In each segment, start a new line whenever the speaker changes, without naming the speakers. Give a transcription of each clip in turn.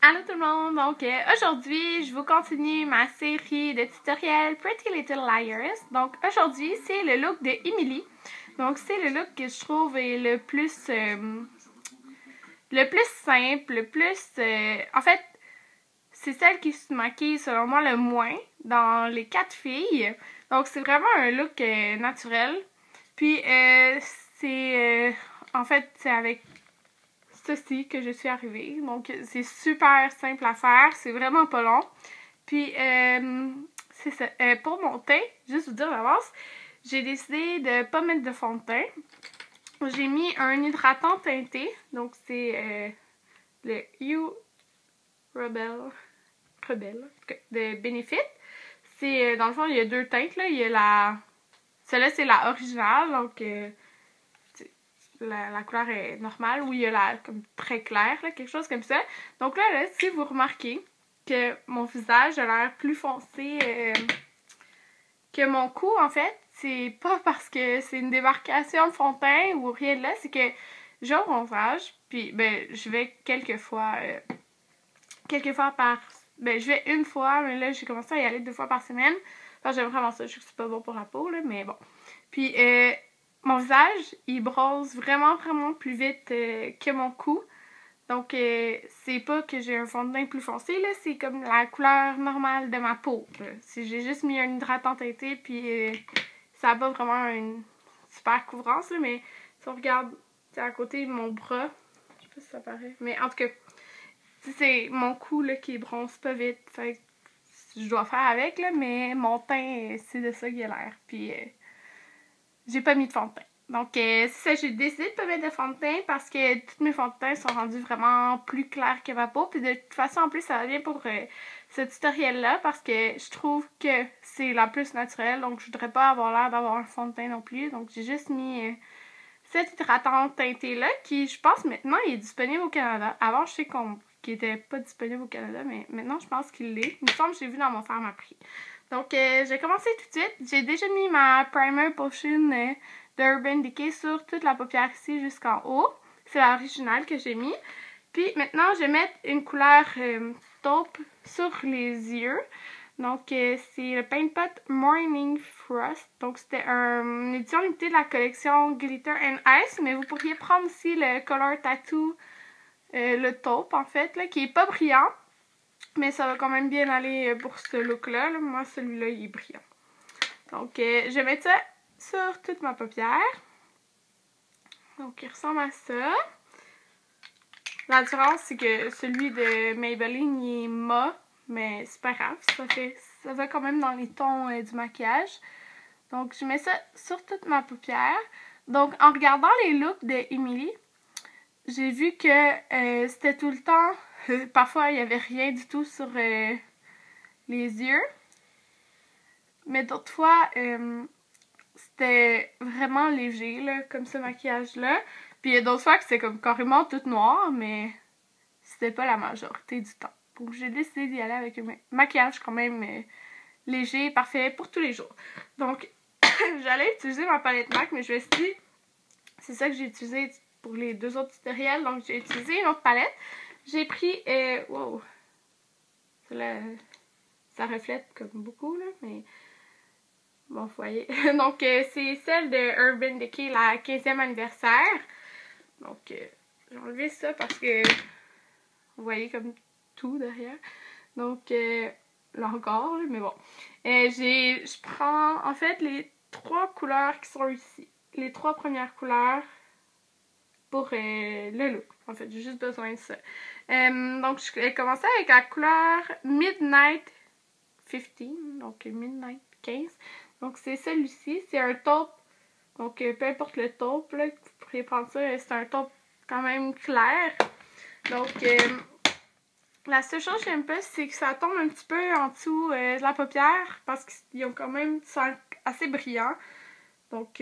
Allô tout le monde! Donc aujourd'hui, je vous continue ma série de tutoriels Pretty Little Liars. Donc aujourd'hui, c'est le look de Emily. Donc c'est le look que je trouve est le plus simple, le plus... en fait, c'est celle qui se maquille selon moi le moins dans les 4 filles. Donc c'est vraiment un look naturel. Puis en fait, c'est avec ceci que je suis arrivée. Donc, c'est super simple à faire. C'est vraiment pas long. Puis, c'est ça. Pour mon teint, juste vous dire d'avance, j'ai décidé de pas mettre de fond de teint. J'ai mis un hydratant teinté. Donc, c'est le You Rebel de Benefit. C'est, dans le fond, il y a 2 teintes, là. Il y a la... Celle-là, c'est la originale. Donc, la couleur est normale, ou il y a la comme très claire, là, quelque chose comme ça. Donc là, si vous remarquez que mon visage a l'air plus foncé que mon cou, en fait, c'est pas parce que c'est une démarcation de fond de teint ou rien de là, c'est que j'ai un bronzage, puis ben je vais quelques fois par... Ben je vais une fois, mais là j'ai commencé à y aller 2 fois par semaine. Enfin, j'aime vraiment ça, je sais que c'est pas bon pour la peau, là, mais bon. Puis mon visage, il bronze vraiment plus vite que mon cou. Donc, c'est pas que j'ai un fond de teint plus foncé, là, c'est comme la couleur normale de ma peau. J'ai juste mis un hydratant teinté, puis ça n'a pas vraiment une super couvrance, là, mais si on regarde à côté de mon bras, je sais pas si ça paraît, mais en tout cas, c'est mon cou là, qui bronze pas vite. Fait que je dois faire avec, là, mais mon teint, c'est de ça qu'il a l'air. Puis, j'ai pas mis de fond de teint. Donc, c'est ça, j'ai décidé de pas mettre de fond de teint parce que tous mes fonds de teint sont rendus vraiment plus clairs que ma peau. Puis de toute façon, en plus, ça va bien pour ce tutoriel-là parce que je trouve que c'est la plus naturelle. Donc, je voudrais pas avoir l'air d'avoir un fond de teint non plus. Donc, j'ai juste mis cet hydratant teinté-là qui, je pense, maintenant, il est disponible au Canada. Avant, je sais qu'il était pas disponible au Canada, mais maintenant, je pense qu'il l'est. Il me semble que j'ai vu dans mon Farm à prix. Donc, j'ai commencé tout de suite. J'ai déjà mis ma Primer Potion de Urban Decay sur toute la paupière ici jusqu'en haut. C'est l'original que j'ai mis. Puis maintenant, je vais mettre une couleur taupe sur les yeux. Donc, c'est le Paint Pot Morning Frost. Donc, c'était une édition limitée de la collection Glitter and Ice. Mais vous pourriez prendre aussi le Color Tattoo, le taupe en fait, là, qui est pas brillant. Mais ça va quand même bien aller pour ce look-là. Là. Moi, celui-là, il est brillant. Donc, je vais mettre ça sur toute ma paupière. Donc, il ressemble à ça. La différence, c'est que celui de Maybelline, il est mat. Mais c'est pas grave. Ça va quand même dans les tons du maquillage. Donc, je mets ça sur toute ma paupière. Donc, en regardant les looks de Emily, j'ai vu que c'était tout le temps... parfois, il n'y avait rien du tout sur les yeux. Mais d'autres fois, c'était vraiment léger, là, comme ce maquillage-là. Puis il y a d'autres fois que c'était comme carrément tout noir, mais c'était pas la majorité du temps. Donc j'ai décidé d'y aller avec un maquillage quand même léger, parfait pour tous les jours. Donc j'allais utiliser ma palette MAC, mais je me suis dit, c'est ça que j'ai utilisé pour les 2 autres tutoriels. Donc j'ai utilisé une autre palette. J'ai pris, wow, ça reflète comme beaucoup, là, mais... Bon, vous voyez. Donc, c'est celle de Urban Decay, la 15e anniversaire. Donc, j'ai enlevé ça parce que vous voyez comme tout derrière. Donc, là encore, mais bon. Je prends, en fait, les 3 couleurs qui sont ici. Les 3 premières couleurs pour le look. En fait, j'ai juste besoin de ça. Donc, je vais commencer avec la couleur Midnight 15. Donc, Midnight 15. Donc, c'est celui-ci. C'est un taupe. Donc, peu importe le taupe, là, vous pourriez prendre ça. C'est un taupe quand même clair. Donc, la seule chose que j'aime pas, c'est que ça tombe un petit peu en dessous de la paupière. Parce qu'ils ont quand même assez brillant. Donc,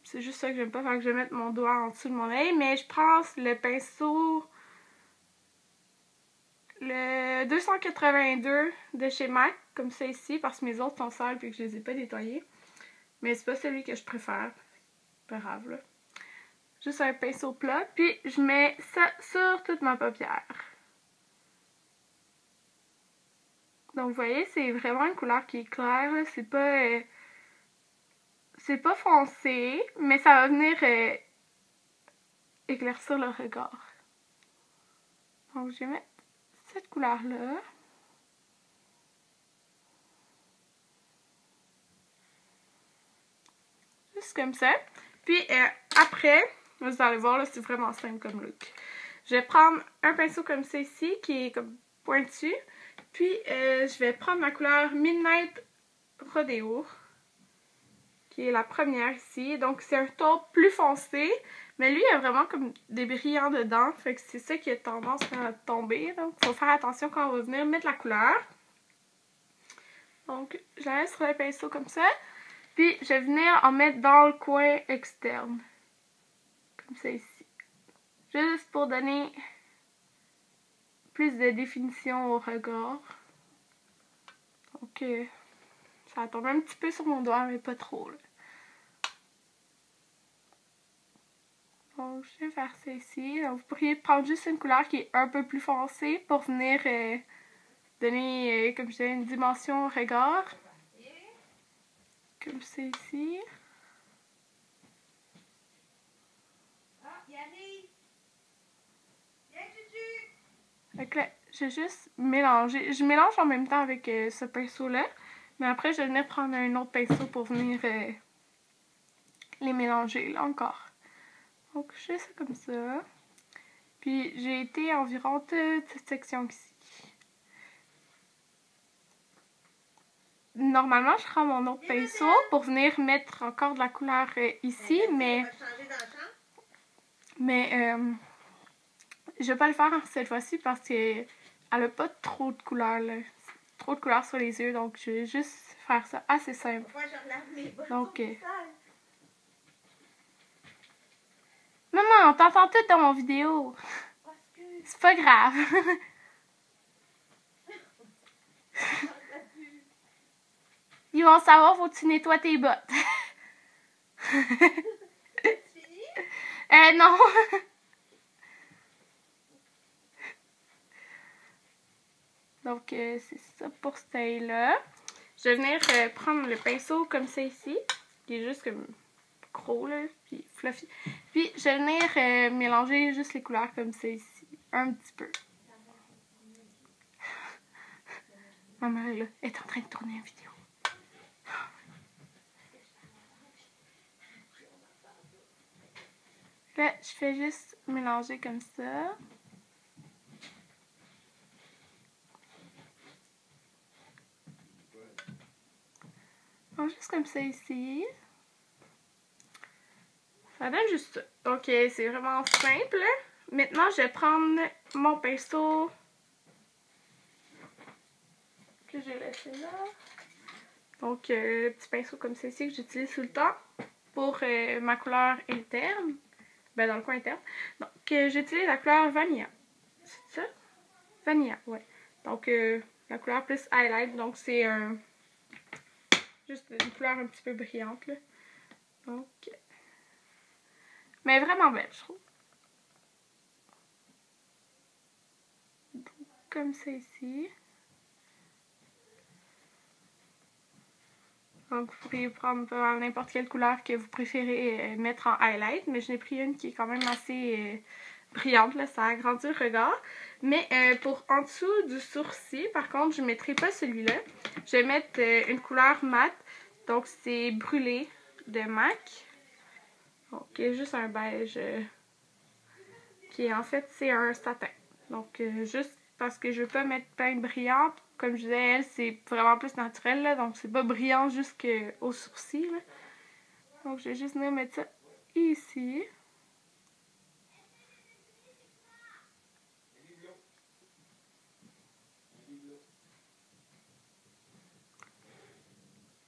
c'est juste ça que j'aime pas. Fait que je vais mettre mon doigt en dessous de mon œil. Mais je prends le pinceau... Le 282 de chez MAC, comme ça ici, parce que mes autres sont sales et que je les ai pas nettoyés. Mais c'est pas celui que je préfère. Pas grave, là. Juste un pinceau plat. Puis je mets ça sur toute ma paupière. Donc vous voyez, c'est vraiment une couleur qui est claire, c'est pas foncé, mais ça va venir éclaircir le regard. Donc je vais mettre cette couleur-là. Juste comme ça. Puis après, vous allez voir, là, c'est vraiment simple comme look. Je vais prendre un pinceau comme ça ici, qui est comme pointu. Puis je vais prendre ma couleur Midnight Rodeo, qui est la première ici. Donc c'est un ton plus foncé, mais lui il y a vraiment comme des brillants dedans. Fait que c'est ça qui a tendance à tomber. Donc il faut faire attention quand on va venir mettre la couleur. Donc je la laisse sur le pinceau comme ça. Puis je vais venir en mettre dans le coin externe. Comme ça ici. Juste pour donner plus de définition au regard. Donc ça tombe un petit peu sur mon doigt, mais pas trop là. Donc je vais faire ça ici. Donc, vous pourriez prendre juste une couleur qui est un peu plus foncée pour venir donner, comme je disais, une dimension au regard. Comme ça ici. Donc là, je vais juste mélanger. Je mélange en même temps avec ce pinceau-là. Mais après, je vais venir prendre un autre pinceau pour venir les mélanger là encore. Donc je fais ça comme ça. Puis j'ai été environ toute cette section ici. Normalement, je prends mon autre pinceau pour venir mettre encore de la couleur ici, mais je vais pas le faire cette fois-ci parce qu'elle a pas trop de couleurs là. Trop de couleurs sur les yeux, donc je vais juste faire ça assez simple. Donc maman, on t'entend tout dans mon vidéo. C'est pas grave. Ils vont savoir, faut que tu nettoies tes bottes. Non. Donc, c'est ça pour ce taille-là. Je vais venir prendre le pinceau comme ça ici, qui est juste comme gros, là, puis fluffy. Puis, je vais venir mélanger juste les couleurs comme ça ici, un petit peu. Ma mère, là, est en train de tourner une vidéo. Là, je fais juste mélanger comme ça. Donc, juste comme ça ici. Ça donne juste ça. Donc, c'est vraiment simple. Maintenant, je vais prendre mon pinceau que j'ai laissé là. Donc, le petit pinceau comme ceci que j'utilise tout le temps pour ma couleur interne. Ben, dans le coin interne. Donc, j'utilise la couleur Vanilla. C'est ça? Vanilla, ouais. Donc, la couleur plus highlight. Donc, c'est juste une couleur un petit peu brillante, là. Donc, mais vraiment belle, je trouve. Donc, comme ça ici. Donc, vous pourriez prendre n'importe quelle couleur que vous préférez mettre en highlight. Mais je n'ai pris une qui est quand même assez brillante, là, ça agrandit le regard. Mais pour en dessous du sourcil, par contre, je ne mettrai pas celui-là. Je vais mettre une couleur mate. Donc, c'est Brûlé de MAC. Donc, juste un beige qui est en fait, c'est un satin. Donc, juste parce que je veux pas mettre plein de brillante. Comme je disais, elle, c'est vraiment plus naturel, là, donc c'est pas brillant jusqu'au sourcil. Là. Donc, je vais juste venir mettre ça ici.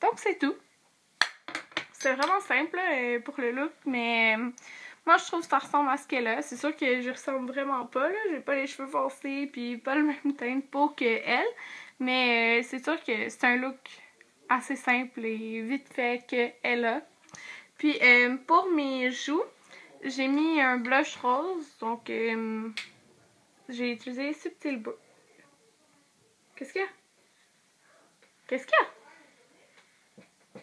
Donc, c'est tout. C'est vraiment simple là, pour le look, mais moi, je trouve que ça ressemble à ce qu'elle a. C'est sûr que je ressemble vraiment pas, là. J'ai pas les cheveux foncés, puis pas le même teint de peau qu'elle. Mais c'est sûr que c'est un look assez simple et vite fait qu'elle a. Puis pour mes joues, j'ai mis un blush rose. Donc j'ai utilisé Subtil Brow. Qu'est-ce qu'il y a? Qu'est-ce qu'il y a?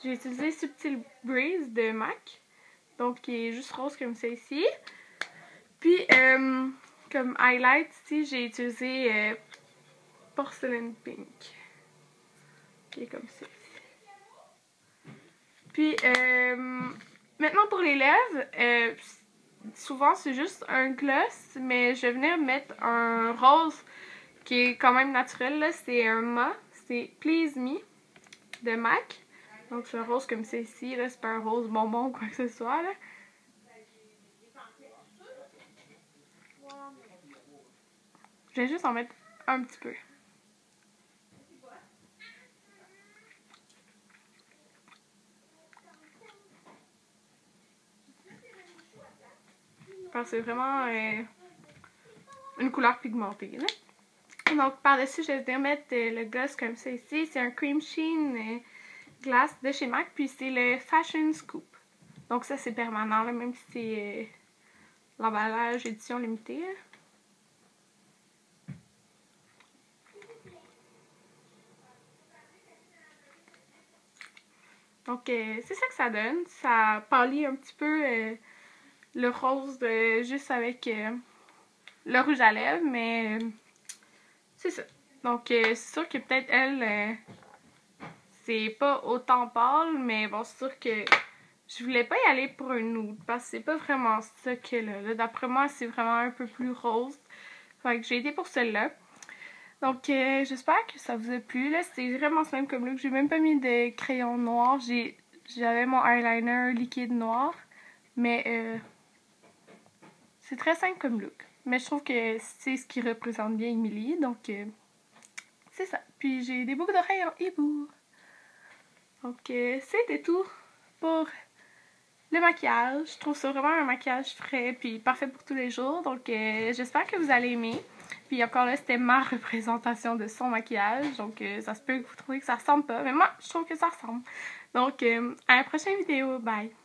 J'ai utilisé Subtle Breeze de MAC. Donc, qui est juste rose comme ça ici. Puis, comme highlight ici, j'ai utilisé Porcelain Pink. Qui est comme ça. Puis, maintenant pour les lèvres, souvent c'est juste un gloss, mais je vais venir mettre un rose qui est quand même naturel. C'est un mat, c'est Please Me de MAC. Donc c'est un rose comme ça ici, c'est pas un rose bonbon ou quoi que ce soit. Là. Je vais juste en mettre un petit peu. C'est vraiment une couleur pigmentée. Là. Donc par-dessus, je vais venir mettre le gloss comme ça ici. C'est un Cream Sheen Glass de chez MAC. Puis c'est le Fashion Scoop. Donc ça c'est permanent, là, même si c'est l'emballage édition limitée. Là. Donc c'est ça que ça donne. Ça pâlit un petit peu le rose juste avec le rouge à lèvres, mais c'est ça. Donc c'est sûr que peut-être elle, c'est pas autant pâle, mais bon, c'est sûr que je voulais pas y aller pour un nude, parce que c'est pas vraiment ça qu'elle a. D'après moi, c'est vraiment un peu plus rose. Fait que j'ai été pour celle-là. Donc j'espère que ça vous a plu. Là, c'est vraiment simple comme look. J'ai même pas mis de crayon noir. J'avais mon eyeliner liquide noir. Mais c'est très simple comme look. Mais je trouve que c'est ce qui représente bien Emily. Donc c'est ça. Puis j'ai des boucles d'oreilles en hibou. Donc c'était tout pour le maquillage. Je trouve ça vraiment un maquillage frais puis parfait pour tous les jours. Donc j'espère que vous allez aimer. Puis encore là, c'était ma représentation de son maquillage. Donc ça se peut que vous trouviez que ça ressemble pas. Mais moi, je trouve que ça ressemble. Donc à la prochaine vidéo. Bye!